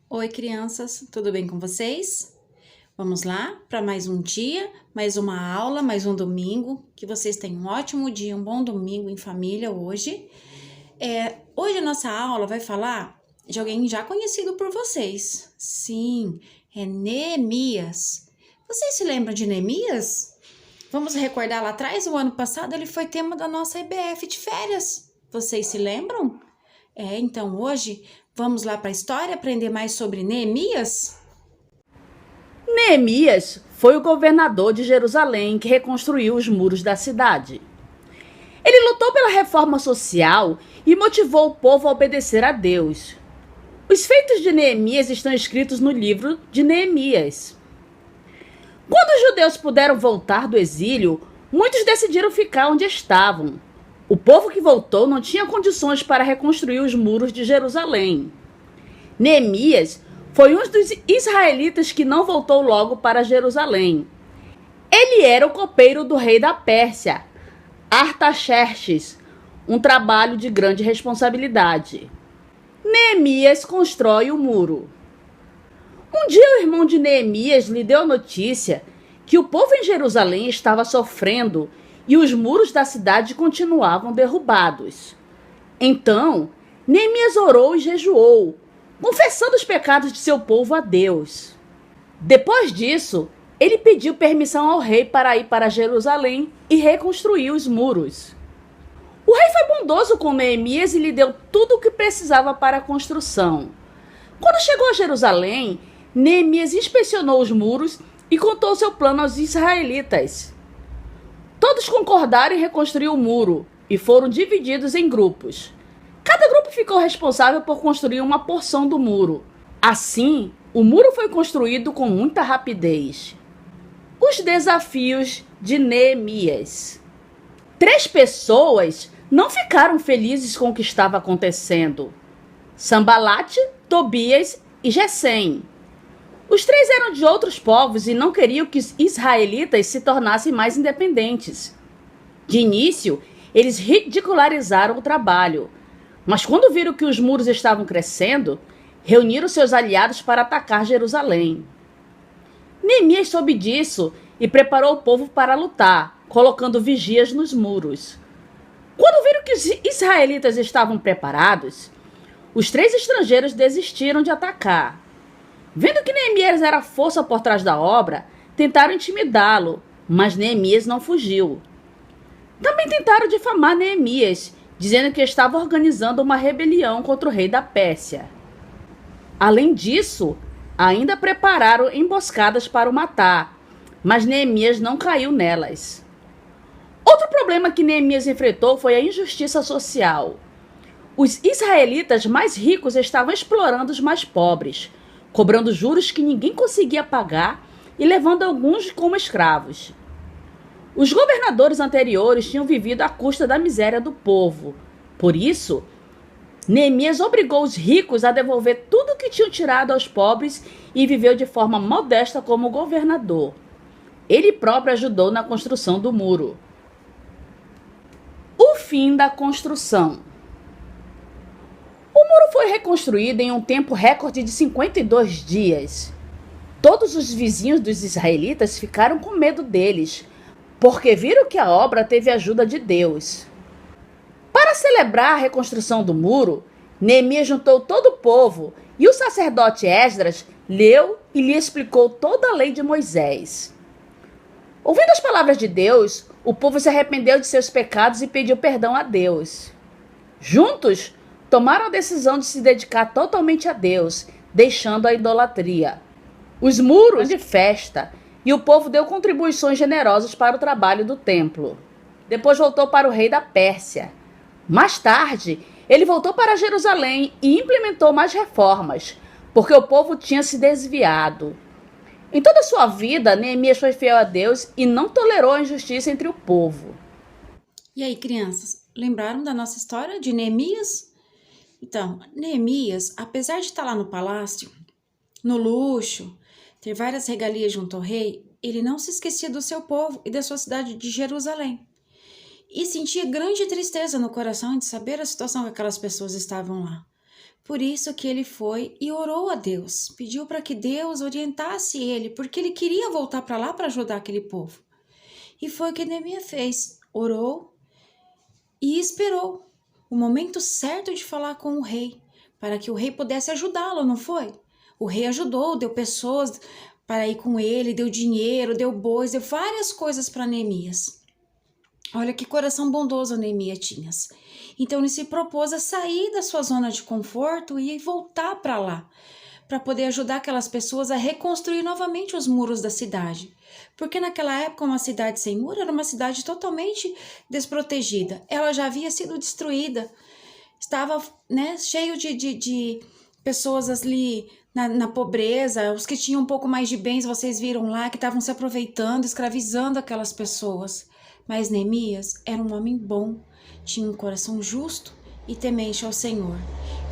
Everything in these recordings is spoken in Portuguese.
Oi, crianças, tudo bem com vocês? Vamos lá para mais um dia, mais uma aula, mais um domingo. Que vocês tenham um ótimo dia, um bom domingo em família hoje. Hoje a nossa aula vai falar de alguém já conhecido por vocês. Sim, é Neemias. Vocês se lembram de Neemias? Vamos recordar lá atrás, o ano passado ele foi tema da nossa EBF de férias. Vocês se lembram? Então hoje vamos lá para a história aprender mais sobre Neemias? Neemias foi o governador de Jerusalém que reconstruiu os muros da cidade. Ele lutou pela reforma social e motivou o povo a obedecer a Deus. Os feitos de Neemias estão escritos no livro de Neemias. Quando os judeus puderam voltar do exílio, muitos decidiram ficar onde estavam. O povo que voltou não tinha condições para reconstruir os muros de Jerusalém. Neemias foi um dos israelitas que não voltou logo para Jerusalém. Ele era o copeiro do rei da Pérsia, Artaxerxes, um trabalho de grande responsabilidade. Neemias constrói o muro. Um dia o irmão de Neemias lhe deu a notícia que o povo em Jerusalém estava sofrendo e os muros da cidade continuavam derrubados. Então, Neemias orou e jejuou, confessando os pecados de seu povo a Deus. Depois disso, ele pediu permissão ao rei para ir para Jerusalém e reconstruir os muros. O rei foi bondoso com Neemias e lhe deu tudo o que precisava para a construção. Quando chegou a Jerusalém, Neemias inspecionou os muros e contou seu plano aos israelitas. Todos concordaram em reconstruir o muro e foram divididos em grupos. Cada grupo ficou responsável por construir uma porção do muro. Assim, o muro foi construído com muita rapidez. Os desafios de Neemias. 3 pessoas não ficaram felizes com o que estava acontecendo: Sambalate, Tobias e Gesem. Os 3 eram de outros povos e não queriam que os israelitas se tornassem mais independentes. De início, eles ridicularizaram o trabalho, mas quando viram que os muros estavam crescendo, reuniram seus aliados para atacar Jerusalém. Neemias soube disso e preparou o povo para lutar, colocando vigias nos muros. Quando viram que os israelitas estavam preparados, os 3 estrangeiros desistiram de atacar. Vendo que Neemias era a força por trás da obra, tentaram intimidá-lo, mas Neemias não fugiu. Também tentaram difamar Neemias, dizendo que estava organizando uma rebelião contra o rei da Pérsia. Além disso, ainda prepararam emboscadas para o matar, mas Neemias não caiu nelas. Outro problema que Neemias enfrentou foi a injustiça social. Os israelitas mais ricos estavam explorando os mais pobres, cobrando juros que ninguém conseguia pagar e levando alguns como escravos. Os governadores anteriores tinham vivido à custa da miséria do povo. Por isso, Neemias obrigou os ricos a devolver tudo o que tinham tirado aos pobres e viveu de forma modesta como governador. Ele próprio ajudou na construção do muro. O fim da construção. O muro foi reconstruído em um tempo recorde de 52 dias. Todos os vizinhos dos israelitas ficaram com medo deles, porque viram que a obra teve ajuda de Deus. Para celebrar a reconstrução do muro, Neemias juntou todo o povo e o sacerdote Esdras leu e lhe explicou toda a lei de Moisés. Ouvindo as palavras de Deus, o povo se arrependeu de seus pecados e pediu perdão a Deus. Juntos, tomaram a decisão de se dedicar totalmente a Deus, deixando a idolatria. Os muros de festa e o povo deu contribuições generosas para o trabalho do templo. Depois voltou para o rei da Pérsia. Mais tarde, ele voltou para Jerusalém e implementou mais reformas, porque o povo tinha se desviado. Em toda a sua vida, Neemias foi fiel a Deus e não tolerou a injustiça entre o povo. E aí, crianças, lembraram da nossa história de Neemias? Então, Neemias, apesar de estar lá no palácio, no luxo, ter várias regalias junto ao rei, ele não se esquecia do seu povo e da sua cidade de Jerusalém. E sentia grande tristeza no coração de saber a situação que aquelas pessoas estavam lá. Por isso que ele foi e orou a Deus, pediu para que Deus orientasse ele, porque ele queria voltar para lá para ajudar aquele povo. E foi o que Neemias fez, orou e esperou o momento certo de falar com o rei, para que o rei pudesse ajudá-lo, não foi? O rei ajudou, deu pessoas para ir com ele, deu dinheiro, deu bois, deu várias coisas para Neemias. Olha que coração bondoso Neemias tinha. Então ele se propôs a sair da sua zona de conforto e voltar para lá, para poder ajudar aquelas pessoas a reconstruir novamente os muros da cidade. Porque naquela época uma cidade sem muro era uma cidade totalmente desprotegida. Ela já havia sido destruída. Estava, né, cheio de pessoas ali na pobreza. Os que tinham um pouco mais de bens, vocês viram lá, que estavam se aproveitando, escravizando aquelas pessoas. Mas Neemias era um homem bom, tinha um coração justo e temente ao Senhor.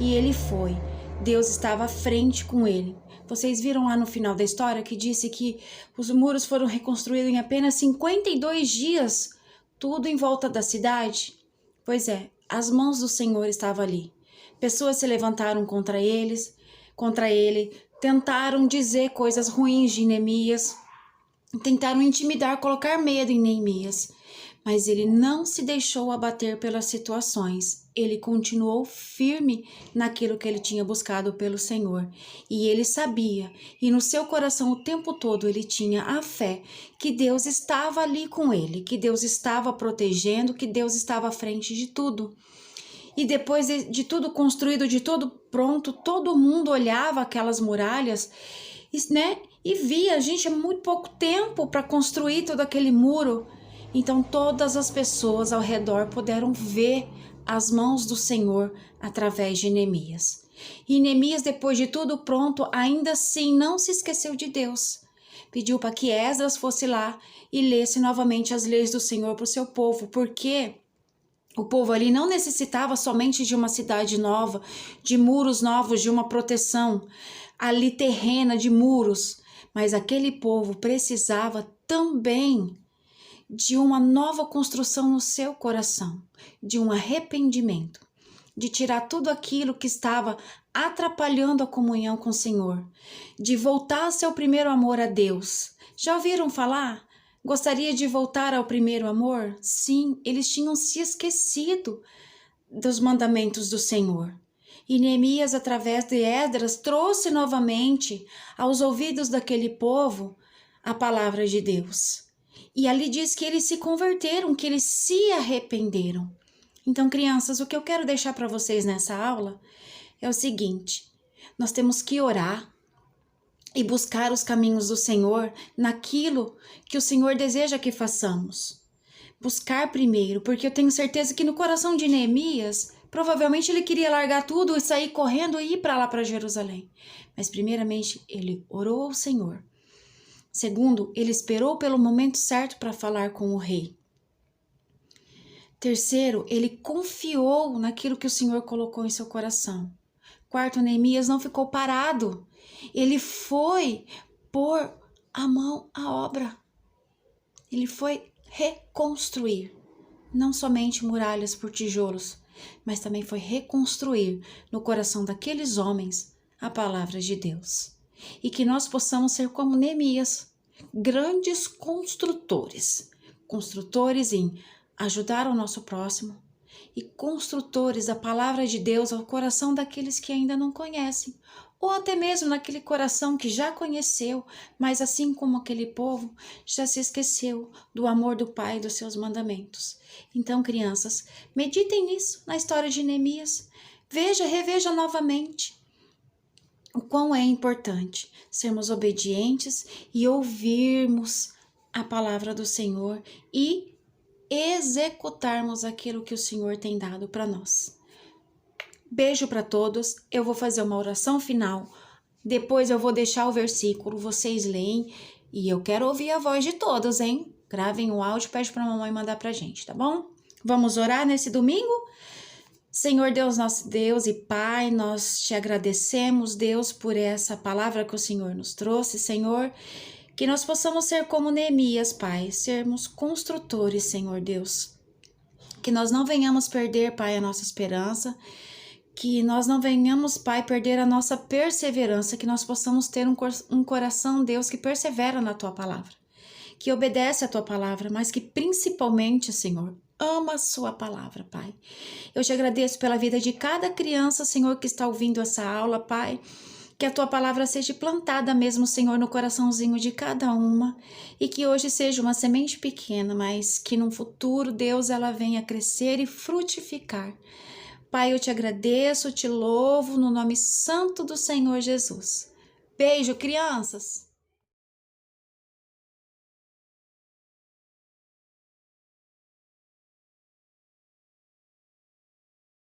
E ele foi. Deus estava à frente com ele. Vocês viram lá no final da história que disse que os muros foram reconstruídos em apenas 52 dias, tudo em volta da cidade? Pois é, as mãos do Senhor estavam ali. Pessoas se levantaram contra ele, tentaram dizer coisas ruins de Neemias, tentaram intimidar, colocar medo em Neemias. Mas ele não se deixou abater pelas situações. Ele continuou firme naquilo que ele tinha buscado pelo Senhor. E ele sabia, e no seu coração o tempo todo ele tinha a fé que Deus estava ali com ele, que Deus estava protegendo, que Deus estava à frente de tudo. E depois de tudo construído, de tudo pronto, todo mundo olhava aquelas muralhas, né? E via, gente, é muito pouco tempo para construir todo aquele muro. Então todas as pessoas ao redor puderam ver as mãos do Senhor através de Neemias. E Neemias, depois de tudo pronto, ainda assim não se esqueceu de Deus. Pediu para que Esdras fosse lá e lesse novamente as leis do Senhor para o seu povo, porque o povo ali não necessitava somente de uma cidade nova, de muros novos, de uma proteção ali terrena de muros, mas aquele povo precisava também de uma nova construção no seu coração, de um arrependimento, de tirar tudo aquilo que estava atrapalhando a comunhão com o Senhor, de voltar ao seu primeiro amor a Deus. Já ouviram falar? Gostaria de voltar ao primeiro amor? Sim, eles tinham se esquecido dos mandamentos do Senhor. E Neemias, através de Esdras, trouxe novamente aos ouvidos daquele povo a palavra de Deus. E ali diz que eles se converteram, que eles se arrependeram. Então, crianças, o que eu quero deixar para vocês nessa aula é o seguinte: nós temos que orar e buscar os caminhos do Senhor naquilo que o Senhor deseja que façamos. Buscar primeiro, porque eu tenho certeza que no coração de Neemias, provavelmente ele queria largar tudo e sair correndo e ir para lá para Jerusalém. Mas primeiramente ele orou ao Senhor. Segundo, ele esperou pelo momento certo para falar com o rei. Terceiro, ele confiou naquilo que o Senhor colocou em seu coração. Quarto, Neemias não ficou parado. Ele foi pôr a mão à obra. Ele foi reconstruir, não somente muralhas por tijolos, mas também foi reconstruir no coração daqueles homens a palavra de Deus. E que nós possamos ser como Neemias, grandes construtores em ajudar o nosso próximo e construtores da palavra de Deus ao coração daqueles que ainda não conhecem, ou até mesmo naquele coração que já conheceu, mas assim como aquele povo, já se esqueceu do amor do Pai e dos seus mandamentos. Então, crianças, meditem nisso, na história de Neemias, reveja novamente o quão é importante sermos obedientes e ouvirmos a palavra do Senhor e executarmos aquilo que o Senhor tem dado para nós. Beijo para todos. Eu vou fazer uma oração final. Depois eu vou deixar o versículo, vocês leem e eu quero ouvir a voz de todos, hein? Gravem o áudio, pede para a mamãe mandar pra gente, tá bom? Vamos orar nesse domingo? Senhor Deus, nosso Deus e Pai, nós te agradecemos, Deus, por essa palavra que o Senhor nos trouxe, Senhor, que nós possamos ser como Neemias, Pai, sermos construtores, Senhor Deus, que nós não venhamos perder, Pai, a nossa esperança, Que nós não venhamos, Pai, perder a nossa perseverança, que nós possamos ter um coração, Deus, que persevera na Tua palavra, que obedece a Tua palavra, mas que principalmente, Senhor, ama a Sua palavra, Pai. Eu te agradeço pela vida de cada criança, Senhor, que está ouvindo essa aula, Pai. Que a Tua palavra seja plantada mesmo, Senhor, no coraçãozinho de cada uma, e que hoje seja uma semente pequena, mas que no futuro, Deus, ela venha crescer e frutificar. Pai, eu te agradeço, te louvo no nome santo do Senhor Jesus. Beijo, crianças!